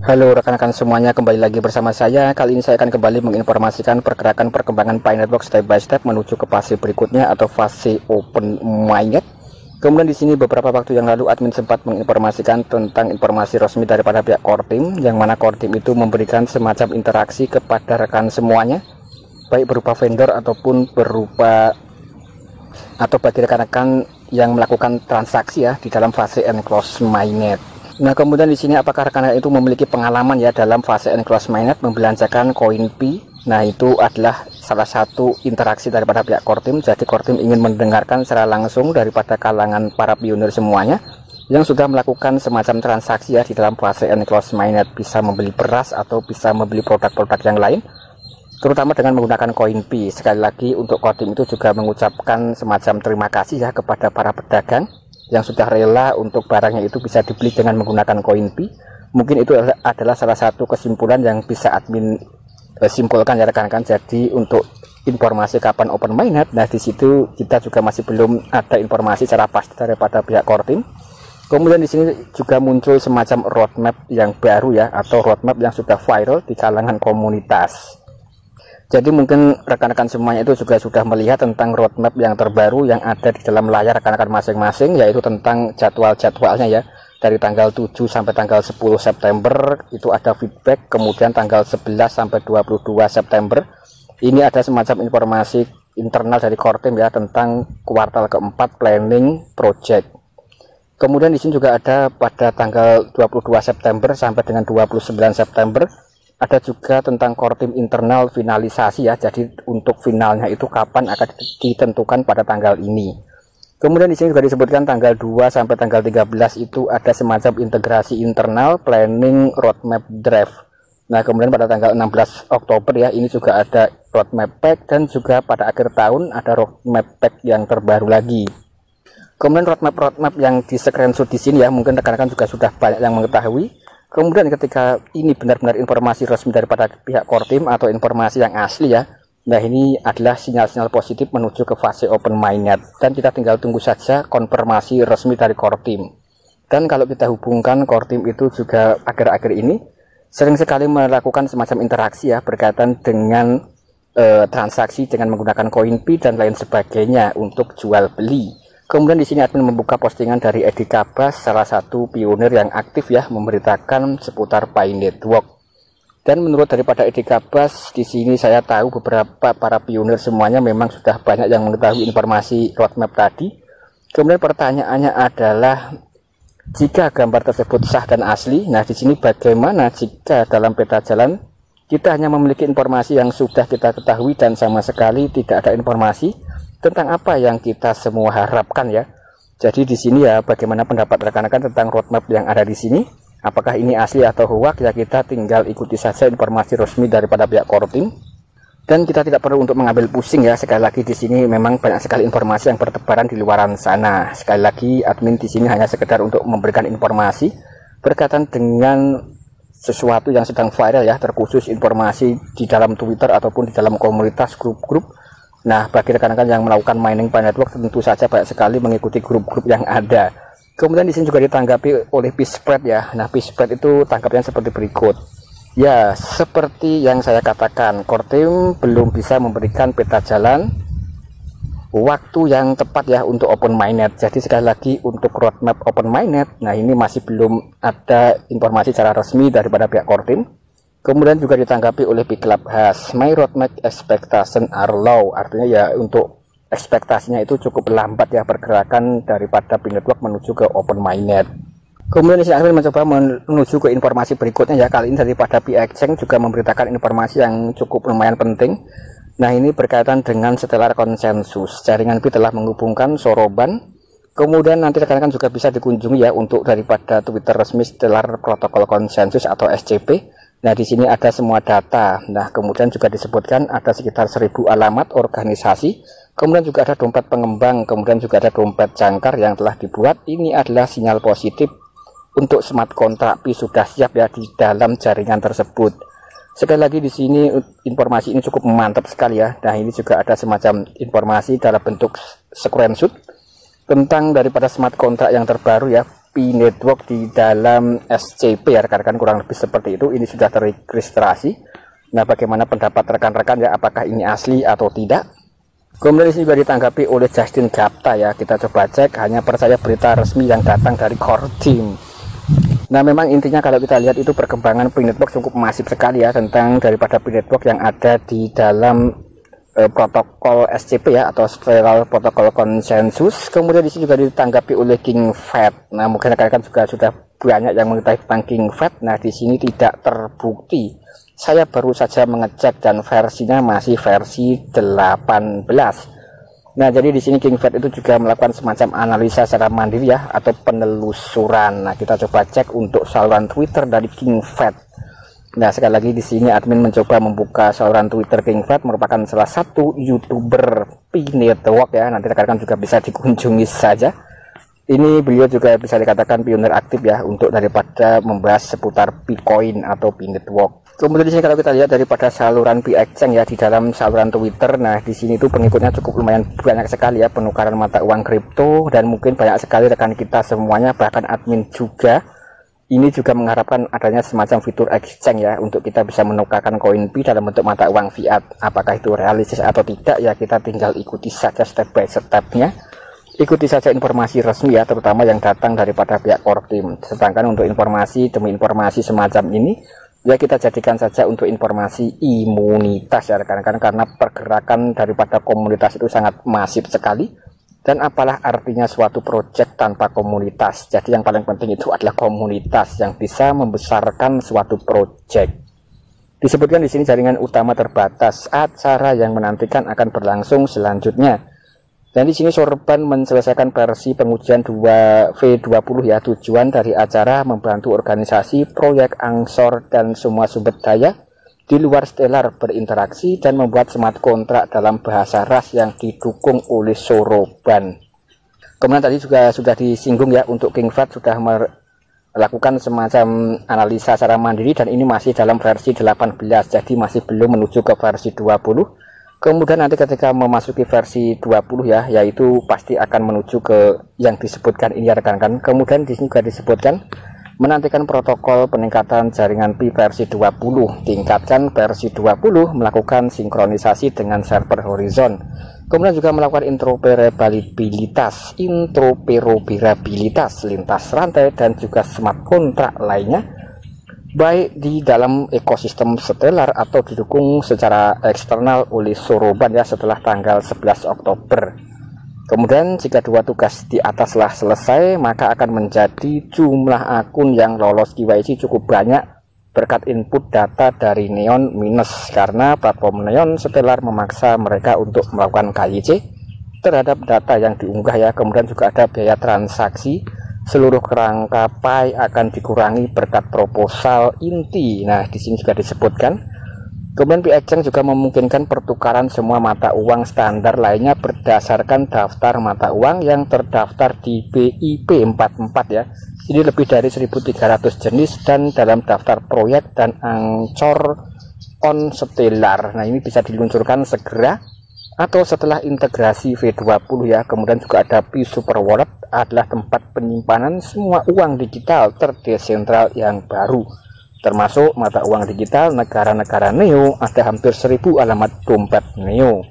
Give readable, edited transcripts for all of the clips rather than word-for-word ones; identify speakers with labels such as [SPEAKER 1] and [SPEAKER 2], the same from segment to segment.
[SPEAKER 1] Halo rekan-rekan semuanya, kembali lagi bersama saya. Kali ini saya akan kembali menginformasikan pergerakan perkembangan Pi Network step by step menuju ke fase berikutnya atau fase open mainnet. Kemudian di sini beberapa waktu yang lalu admin sempat menginformasikan tentang informasi resmi daripada pihak core team, yang mana core team itu memberikan semacam interaksi kepada rekan semuanya, baik berupa vendor ataupun bagi rekan-rekan yang melakukan transaksi ya di dalam fase enclosed mainnet. Nah, kemudian di sini apakah rekan-rekan itu memiliki pengalaman ya dalam fase enclosed mainnet membelanjakan koin Pi? Nah, itu adalah salah satu interaksi daripada pihak core team. Jadi core team ingin mendengarkan secara langsung daripada kalangan para pionir semuanya yang sudah melakukan semacam transaksi ya di dalam fase enclosed mainnet, bisa membeli beras atau bisa membeli produk-produk yang lain, terutama dengan menggunakan koin Pi. Sekali lagi untuk core team itu juga mengucapkan semacam terima kasih ya kepada para pedagang yang sudah rela untuk barangnya itu bisa dibeli dengan menggunakan koin Pi. Mungkin itu adalah salah satu kesimpulan yang bisa admin simpulkan ya rekan-rekan. Jadi untuk informasi kapan open mainnet, nah di situ kita juga masih belum ada informasi secara pasti daripada pihak core team. Kemudian di sini juga muncul semacam roadmap yang baru ya, atau roadmap yang sudah viral di kalangan komunitas. Jadi mungkin rekan-rekan semuanya itu juga sudah melihat tentang roadmap yang terbaru yang ada di dalam layar rekan-rekan masing-masing, yaitu tentang jadwal-jadwalnya ya. Dari tanggal 7 sampai tanggal 10 September itu ada feedback, kemudian tanggal 11 sampai 22 September ini ada semacam informasi internal dari core team ya tentang kuartal keempat planning project. Kemudian di sini juga ada pada tanggal 22 September sampai dengan 29 September ada juga tentang core team internal finalisasi ya. Jadi untuk finalnya itu kapan akan ditentukan pada tanggal ini. Kemudian di sini juga disebutkan tanggal 2 sampai tanggal 13 itu ada semacam integrasi internal planning roadmap draft. Nah, kemudian pada tanggal 16 Oktober ya ini juga ada roadmap pack, dan juga pada akhir tahun ada roadmap pack yang terbaru lagi. Kemudian roadmap yang di screenshot di sini ya, mungkin rekan-rekan juga sudah banyak yang mengetahui. Kemudian ketika ini benar-benar informasi resmi daripada pihak core team atau informasi yang asli ya, nah ini adalah sinyal-sinyal positif menuju ke fase open mainnet, dan kita tinggal tunggu saja konfirmasi resmi dari core team. Dan kalau kita hubungkan, core team itu juga akhir-akhir ini sering sekali melakukan semacam interaksi ya berkaitan dengan transaksi dengan menggunakan koin Pi dan lain sebagainya untuk jual beli. Kemudian di sini admin membuka postingan dari Edi Kabas, salah satu pionir yang aktif ya memberitakan seputar Pi Network. Dan menurut daripada Edi Kabas, di sini saya tahu beberapa para pionir semuanya memang sudah banyak yang mengetahui informasi roadmap tadi. Kemudian pertanyaannya adalah, jika gambar tersebut sah dan asli, nah di sini bagaimana jika dalam peta jalan kita hanya memiliki informasi yang sudah kita ketahui dan sama sekali tidak ada informasi tentang apa yang kita semua harapkan ya. Jadi di sini ya, bagaimana pendapat rekan-rekan tentang roadmap yang ada di sini? Apakah ini asli atau hoax? Ya kita tinggal ikuti saja informasi resmi daripada pihak core team. Dan kita tidak perlu untuk mengambil pusing ya. Sekali lagi di sini memang banyak sekali informasi yang bertebaran di luaran sana. Sekali lagi admin di sini hanya sekedar untuk memberikan informasi berkaitan dengan sesuatu yang sedang viral ya, terkhusus informasi di dalam Twitter ataupun di dalam komunitas grup-grup. Nah, bagi rekan-rekan yang melakukan mining Pi Network tentu saja banyak sekali mengikuti grup-grup yang ada. Kemudian di sini juga ditanggapi oleh P-Spread ya. Nah, P-Spread itu tanggapannya seperti berikut. Ya, seperti yang saya katakan, core team belum bisa memberikan peta jalan waktu yang tepat ya untuk open mainnet. Jadi sekali lagi untuk roadmap open mainnet, nah ini masih belum ada informasi secara resmi daripada pihak core team. Kemudian juga ditanggapi oleh P-Clubhouse, my roadmap expectation are low. Artinya ya untuk ekspektasinya itu cukup lambat ya pergerakan daripada Pi Network menuju ke open mainnet. Kemudian di sini akan mencoba menuju ke informasi berikutnya ya. Kali ini daripada P-Exchange juga memberitakan informasi yang cukup lumayan penting. Nah, ini berkaitan dengan Stellar Consensus. Jaringan Pi telah menghubungkan Soroban. Kemudian nanti rekan-rekan juga bisa dikunjungi ya untuk daripada Twitter resmi Stellar Protocol Consensus atau SCP. Nah, di sini ada semua data. Nah, kemudian juga disebutkan ada sekitar 1000 alamat organisasi. Kemudian juga ada dompet pengembang, kemudian juga ada dompet jangkar yang telah dibuat. Ini adalah sinyal positif untuk smart contract Pi sudah siap ya di dalam jaringan tersebut. Sekali lagi di sini informasi ini cukup mantap sekali ya. Nah, ini juga ada semacam informasi dalam bentuk screenshot tentang daripada smart contract yang terbaru ya. P-Network di dalam SCP ya rekan-rekan, kurang lebih seperti itu. Ini sudah terregistrasi. Nah, bagaimana pendapat rekan-rekan ya, apakah ini asli atau tidak? Kemudian ini juga ditanggapi oleh Justin Gapta ya. Kita coba cek, hanya percaya berita resmi yang datang dari core team. Nah, memang intinya kalau kita lihat itu perkembangan P-Network cukup masif sekali ya, tentang daripada P-Network yang ada di dalam protokol SCP ya, atau Stellar Protocol Consensus. Kemudian di sini juga ditanggapi oleh King Fat. Nah, mungkin rekan-rekan juga sudah banyak yang mengetahui tentang King Fat. Nah, di sini tidak terbukti. Saya baru saja mengecek dan versinya masih versi 18. Nah, jadi di sini King Fat itu juga melakukan semacam analisa secara mandiri ya, atau penelusuran. Nah, kita coba cek untuk saluran Twitter dari King Fat. Nah, sekali lagi di sini admin mencoba membuka saluran Twitter King Fat, merupakan salah satu YouTuber P-Network ya. Nanti rekan-rekan juga bisa dikunjungi saja. Ini beliau juga bisa dikatakan pionir aktif ya untuk daripada membahas seputar P-Coin atau P-Network. Kemudian di sini kalau kita lihat daripada saluran P-Exchange ya, di dalam saluran Twitter. Nah, di sini itu pengikutnya cukup lumayan banyak sekali ya, penukaran mata uang kripto, dan mungkin banyak sekali rekan kita semuanya, bahkan admin juga. Ini juga mengharapkan adanya semacam fitur exchange ya, untuk kita bisa menukarkan koin P dalam bentuk mata uang fiat. Apakah itu realistis atau tidak ya, kita tinggal ikuti saja step by stepnya. Ikuti saja informasi resmi ya, terutama yang datang daripada pihak core team. Sedangkan untuk informasi demi informasi semacam ini ya, kita jadikan saja untuk informasi imunitas ya rekan-rekan, karena pergerakan daripada komunitas itu sangat masif sekali. Dan apalah artinya suatu proyek tanpa komunitas. Jadi yang paling penting itu adalah komunitas yang bisa membesarkan suatu proyek. Disebutkan di sini jaringan utama terbatas, acara yang menantikan akan berlangsung selanjutnya. Dan di sini Sorban menyelesaikan versi pengujian V20 ya. Tujuan dari acara membantu organisasi, proyek Angsor dan semua sumber daya di luar Stellar berinteraksi dan membuat smart kontrak dalam bahasa RAS yang didukung oleh Sorban. Kemudian tadi juga sudah disinggung ya, untuk King Fat sudah melakukan semacam analisa secara mandiri, dan ini masih dalam versi 18, jadi masih belum menuju ke versi 20. Kemudian nanti ketika memasuki versi 20 ya, yaitu pasti akan menuju ke yang disebutkan ini ya rekan-rekan. Kemudian di sini juga disebutkan menantikan protokol peningkatan jaringan Pi versi 20, tingkatkan versi 20, melakukan sinkronisasi dengan server Horizon. Kemudian juga melakukan interoperabilitas lintas rantai dan juga smart kontrak lainnya, baik di dalam ekosistem Stellar atau didukung secara eksternal oleh Sorban ya, setelah tanggal 11 Oktober. Kemudian jika dua tugas di ataslah selesai, maka akan menjadi jumlah akun yang lolos KYC cukup banyak berkat input data dari Neon minus, karena platform Neon Stellar memaksa mereka untuk melakukan KYC terhadap data yang diunggah ya. Kemudian juga ada biaya transaksi, seluruh kerangka Pi akan dikurangi berkat proposal inti. Nah, di sini juga disebutkan. Kemudian P-Exchange juga memungkinkan pertukaran semua mata uang standar lainnya berdasarkan daftar mata uang yang terdaftar di BIP 44 ya. Ini lebih dari 1.300 jenis dan dalam daftar proyek dan Angsor on Stellar. Nah, ini bisa diluncurkan segera atau setelah integrasi V20 ya. Kemudian juga ada Pi Super Wallet, adalah tempat penyimpanan semua uang digital terdesentral yang baru, termasuk mata uang digital negara-negara Neo. Ada hampir 1000 alamat dompet Neo.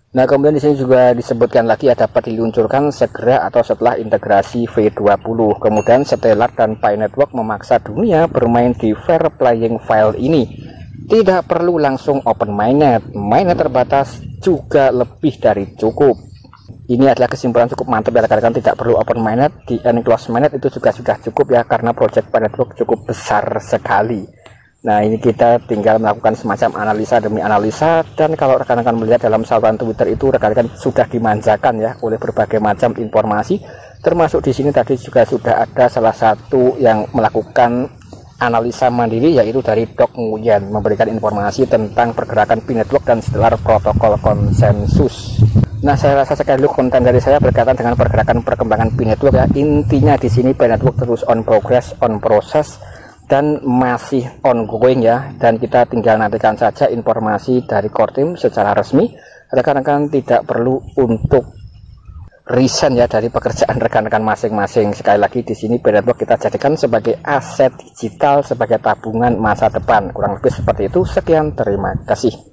[SPEAKER 1] Nah, kemudian di sini juga disebutkan lagi dapat diluncurkan segera atau setelah integrasi V20. Kemudian Stellar dan Pi Network memaksa dunia bermain di fair playing file ini. Tidak perlu langsung open mainnet terbatas juga lebih dari cukup. Ini adalah kesimpulan cukup mantap ya rekan-rekan, tidak perlu open mainnet, di enclosed mainnet itu juga sudah cukup ya, karena project Pi Network cukup besar sekali. Nah, ini kita tinggal melakukan semacam analisa demi analisa, dan kalau rekan-rekan melihat dalam saluran Twitter itu rekan-rekan sudah dimanjakan ya oleh berbagai macam informasi, termasuk di sini tadi juga sudah ada salah satu yang melakukan analisa mandiri, yaitu dari Doc Nguyen, memberikan informasi tentang pergerakan Pi Network dan Stellar Protocol Consensus. Nah, saya rasa sekali dulu konten dari saya berkaitan dengan pergerakan perkembangan Pi Network ya. Intinya di sini Pi Network terus on progress, on proses, dan masih ongoing ya. Dan kita tinggal nantikan saja informasi dari core team secara resmi. Rekan-rekan tidak perlu untuk resign ya dari pekerjaan rekan-rekan masing-masing. Sekali lagi di sini BNN Blog kita jadikan sebagai aset digital, sebagai tabungan masa depan. Kurang lebih seperti itu. Sekian, terima kasih.